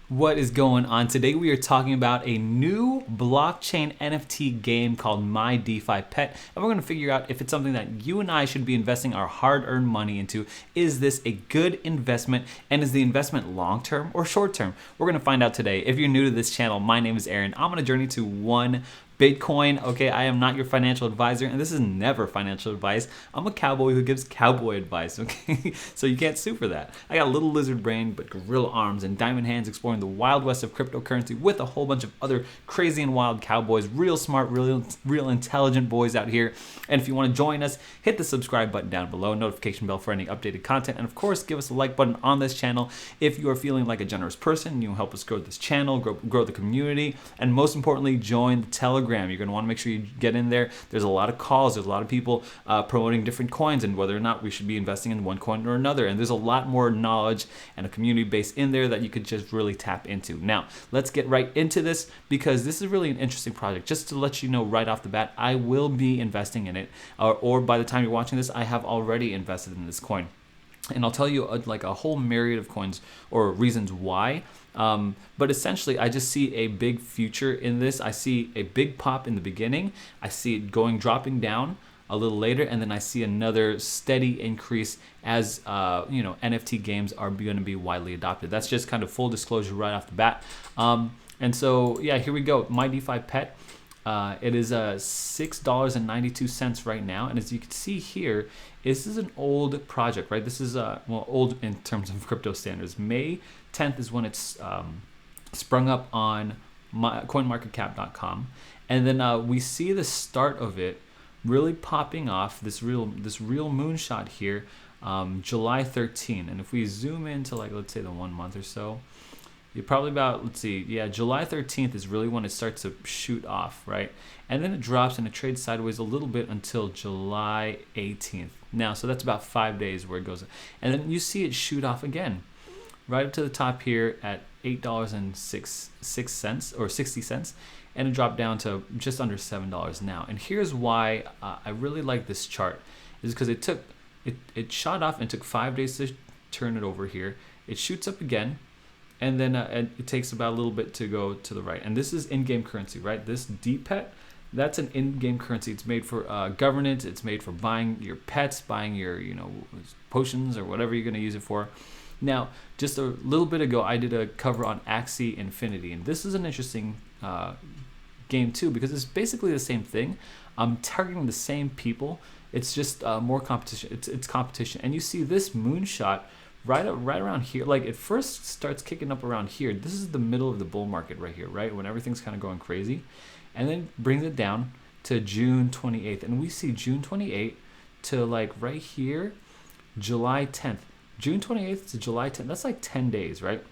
What is going on? Today we are talking about a new blockchain NFT game called My DeFi Pet, and we're going to figure out if it's something that you and I should be investing our hard-earned money into. Is this a good investment, and is the investment long-term or short-term? We're going to find out today. If you're new to this channel, my name is Aaron. I'm on a journey to one Bitcoin. Okay, I am not your financial advisor, and this is never financial advice. I'm a cowboy who gives cowboy advice, okay? So you can't sue for that. I got a little lizard brain, but gorilla arms and diamond hands exploring the wild west of cryptocurrency with a whole bunch of other crazy and wild cowboys, real smart, real intelligent boys out here. And if you want to join us, hit the subscribe button down below, notification bell for any updated content, and of course, give us a like button on this channel if you are feeling like a generous person. You help us grow this channel, grow the community, and most importantly, join the Telegram. You're going to want to make sure you get in there. There's a lot of calls. There's a lot of people promoting different coins and whether or not we should be investing in one coin or another. And there's a lot more knowledge and a community base in there that you could just really tap into. Now, let's get right into this because this is really an interesting project. Just to let you know right off the bat, I will be investing in it, or by the time you're watching this, I have already invested in this coin. And I'll tell you like a whole myriad of coins or reasons why. But essentially, I just see a big future in this. I see a big pop in the beginning. I see it dropping down a little later, and then I see another steady increase as NFT games are going to be widely adopted. That's just kind of full disclosure right off the bat. And so yeah, here we go. My DeFi Pet. It is $6.92 right now, and as you can see here, this is an old project, right? This is old in terms of crypto standards. May 10th is when it's sprung up on coinmarketcap.com, and then we see the start of it really popping off. This real moonshot here, July 13, and if we zoom into like let's say the 1 month or so. You're probably about, let's see, yeah, July 13th is really when it starts to shoot off, right? And then it drops and it trades sideways a little bit until July 18th. Now, so that's about 5 days where it goes. And then you see it shoot off again, right up to the top here at $8.06 or 60 cents. And it dropped down to just under $7 now. And here's why I really like this chart, is because it shot off and took 5 days to turn it over here. It shoots up again. And then it takes about a little bit to go to the right. And this is in-game currency, right? This DPET, that's an in-game currency. It's made for governance. It's made for buying your pets, buying your potions or whatever you're going to use it for. Now, just a little bit ago, I did a cover on Axie Infinity. And this is an interesting game too because it's basically the same thing. I'm targeting the same people. It's just more competition. It's competition. And you see this moonshot right around here. Like it first starts kicking up around here. This is the middle of the bull market right here, right? When everything's kind of going crazy. And then brings it down to June 28th. And we see June 28th to like right here, July 10th. June 28th to July 10th. That's like 10 days, right?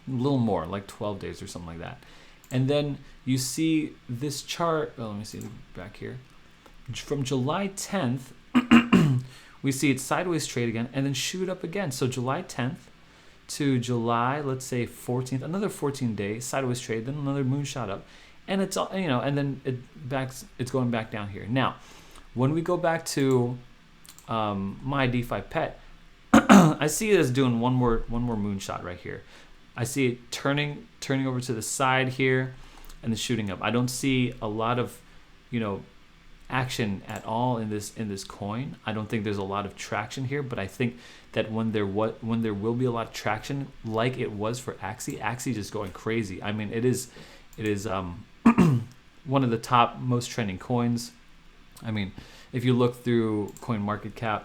A little more, like 12 days or something like that. And then you see this chart. Oh, let me see back here. From July 10th, we see it sideways trade again and then shoot up again. So July 10th to July, let's say 14th, another 14 days sideways trade, then another moonshot up, and it's all and then it's going back down here. Now, when we go back to my DeFi Pet, I see it as doing one more moonshot right here. I see it turning over to the side here, and then shooting up. I don't see a lot of action at all in this coin. I don't think there's a lot of traction here, but I think that when there will be a lot of traction, like it was for Axie just going crazy. I mean, it is one of the top most trending coins. I mean, if you look through CoinMarketCap,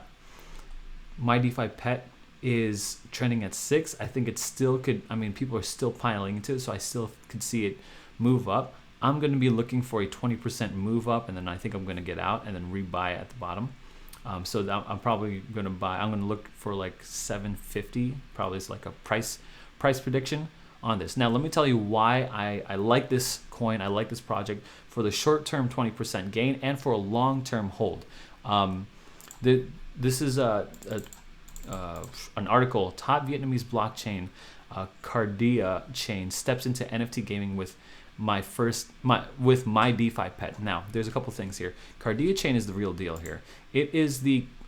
my DeFi Pet is trending at 6. I think it still could. I mean, people are still piling into it, so I still could see it move up. I'm going to be looking for a 20% move up, and then I think I'm going to get out and then rebuy at the bottom. So I'm probably going to buy. I'm going to look for like 750. Probably is like a price prediction on this. Now let me tell you why I like this coin. I like this project for the short-term 20% gain and for a long-term hold. This is an article. Top Vietnamese blockchain, Cardia chain steps into NFT gaming with with my DeFi pet. Now, there's a couple things here. Cardia Chain is the real deal here. It is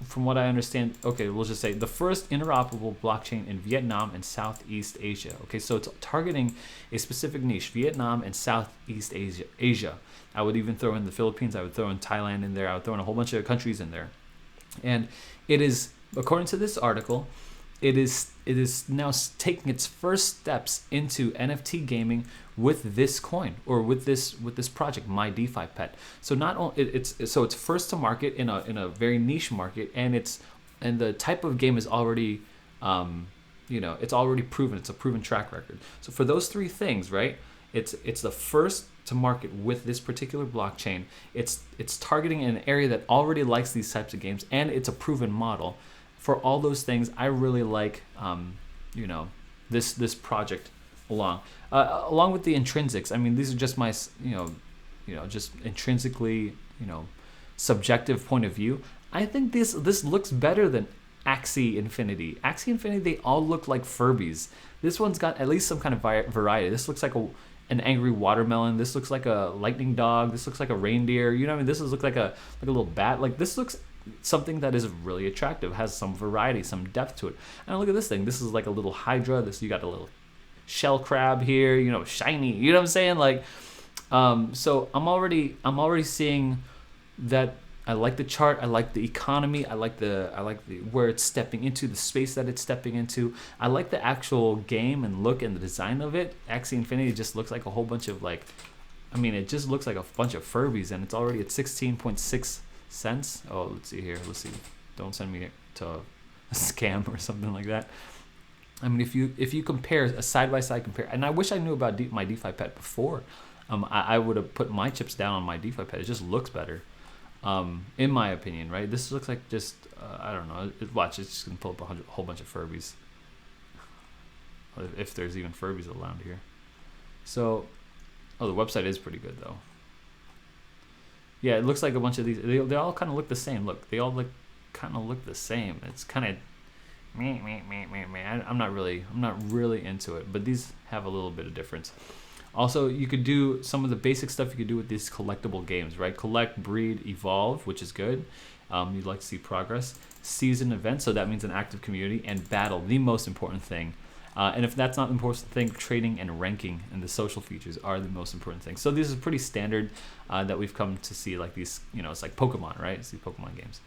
from what I understand, okay, we'll just say the first interoperable blockchain in Vietnam and Southeast Asia. Okay, so it's targeting a specific niche, Vietnam and Southeast Asia. I would even throw in the Philippines. I would throw in Thailand in there. I would throw in a whole bunch of countries in there. And it is, according to this article, it is now taking its first steps into NFT gaming with this coin, or with this project, My DeFi Pet. So not only it's first to market in a very niche market, and the type of game is already it's already proven. It's a proven track record. So for those three things, right? It's the first to market with this particular blockchain. It's targeting an area that already likes these types of games, and it's a proven model. For all those things, I really like this project along with the intrinsics. I mean, these are just my just intrinsically subjective point of view. I think this looks better than Axie Infinity. Axie Infinity, they all look like Furbies. This one's got at least some kind of variety. This looks like an angry watermelon. This looks like a lightning dog. This looks like a reindeer. You know what I mean? This looks like a little bat. Like, this looks something that is really attractive, has some variety, some depth to it. And look at this thing. This is like a little hydra. You got a little shell crab here, shiny. You know what I'm saying? Like, so I'm already seeing that. I like the chart. I like the economy. I like the where it's stepping into, the space that it's stepping into. I like the actual game and look and the design of it. Axie Infinity just looks like a whole bunch of it just looks like a bunch of Furbies, and it's already at 16.6 cents. Oh, let's see here. Let's see. Don't send me to a scam or something like that. I mean, if you compare a side-by-side compare, and I wish I knew about my DeFi Pet before. I would have put my chips down on my DeFi Pet. It just looks better. In my opinion, right? This looks like just I don't know. Watch, it's just gonna pull up a whole bunch of Furbies. If there's even Furbies around here. So, the website is pretty good though. Yeah, it looks like a bunch of these. They all kind of look the same. Look, they all kind of look the same. It's kind of I'm not really into it, but these have a little bit of difference. Also, you could do some of the basic stuff you could do with these collectible games, right? Collect, breed, evolve, which is good. You'd like to see progress. Season events, so that means an active community. And battle, the most important thing. And if that's not the important thing, trading and ranking and the social features are the most important thing. So this is pretty standard that we've come to see, like these, it's like Pokemon, right? It's these Pokemon games.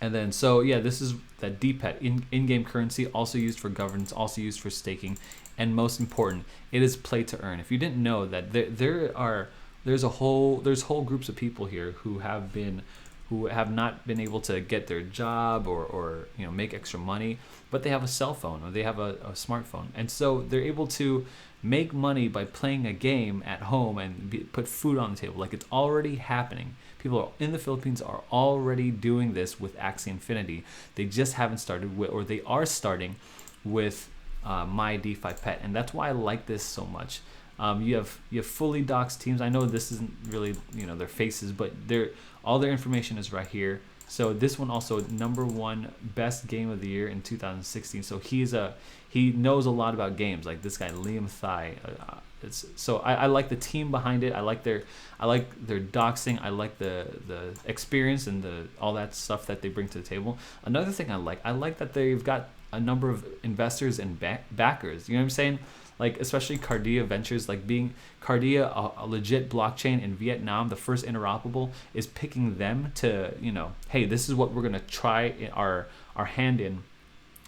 And then, so yeah, this is that DPET, in-game currency, also used for governance, also used for staking, and most important, it is play to earn. If you didn't know that, there's whole groups of people here who have not been able to get their job or make extra money, but they have a cell phone or they have a smartphone, and so they're able to make money by playing a game at home and put food on the table. Like, it's already happening. People in the Philippines are already doing this with Axie Infinity. They just haven't started with, or they are starting with My DeFi Pet, and that's why I like this so much. You have fully doxed teams. I know this isn't really their faces, but all their information is right here. So this one also #1 best game of the year in 2016. So he knows a lot about games. Like this guy Liam Thai. So I like the team behind it. I like their doxing. I like the experience and all that stuff that they bring to the table. Another thing I like that they've got a number of investors and backers. You know what I'm saying? Like, especially Cardia Ventures, like being Cardia, a legit blockchain in Vietnam, the first interoperable, is picking them to, hey, this is what we're gonna try our hand in.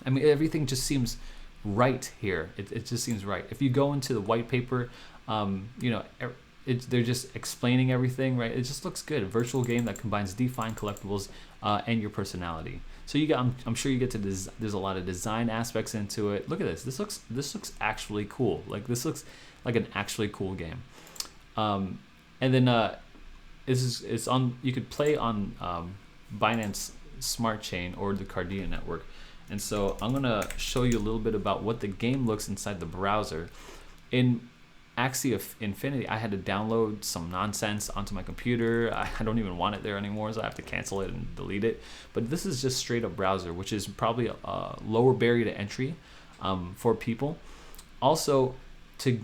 I mean, everything just seems right here. It just seems right. If you go into the white paper, they're just explaining everything, right? It just looks good. A virtual game that combines DeFi and collectibles and your personality. So I'm sure you get to there's a lot of design aspects into it. Look at this. This looks actually cool. Like, this looks like an actually cool game. And then it's on. You could play on Binance Smart Chain or the Cardia network. And so I'm gonna show you a little bit about what the game looks inside the browser. In Axie Infinity, I had to download some nonsense onto my computer. I don't even want it there anymore, so I have to cancel it and delete it. But this is just straight up browser, which is probably a lower barrier to entry for people. Also, currently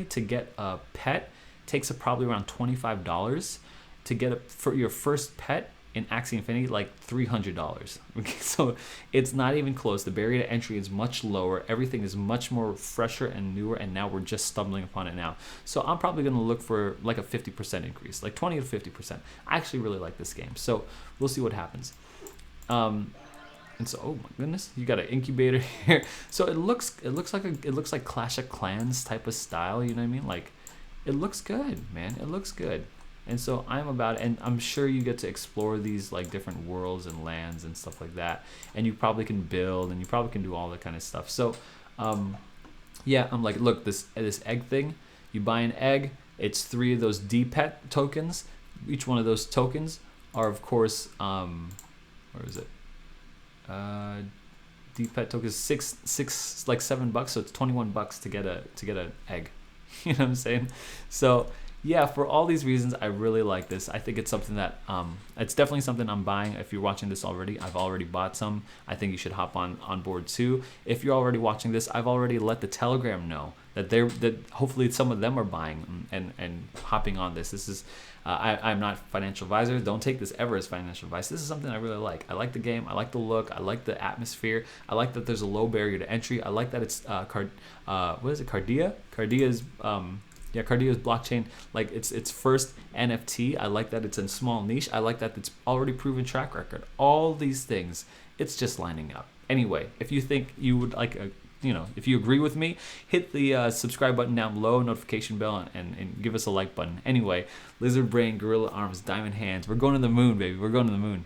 to get a pet takes probably around $25. To get for your first pet in Axie Infinity, like $300. Okay, so it's not even close. The barrier to entry is much lower. Everything is much more fresher and newer, and now we're just stumbling upon it now. So I'm probably going to look for like a 50% increase, like 20 to 50%. I actually really like this game, so we'll see what happens. And so, oh my goodness, you got an incubator here. So it looks like Clash of Clans type of style. You know what I mean? Like, it looks good, man. It looks good. And so I'm about it, and I'm sure you get to explore these like different worlds and lands and stuff like that. And you probably can build, and you probably can do all that kind of stuff. So, yeah, I'm like, look, this egg thing. You buy an egg. It's 3 of those D-Pet tokens. Each one of those tokens are, of course, where is it? D-Pet tokens six like $7, so it's $21 to get an egg. You know what I'm saying? So yeah, for all these reasons, I really like this. I think it's something that it's definitely something I'm buying. If you're watching this already, I've already bought some. I think you should hop on board too. If you're already watching this, I've already let the Telegram know that hopefully some of them are buying and hopping on this. This is I'm not a financial advisor. Don't take this ever as financial advice. This is something I really like. I like the game. I like the look. I like the atmosphere. I like that there's a low barrier to entry. I like that it's what is it? Cardia? Cardia's Cardia's blockchain, like it's first NFT. I like that it's in small niche. I like that it's already proven track record. All these things, it's just lining up. Anyway, if you think you would like if you agree with me, hit the subscribe button down below, notification bell, and give us a like button. Anyway, Lizard Brain, Gorilla Arms, Diamond Hands. We're going to the moon, baby. We're going to the moon.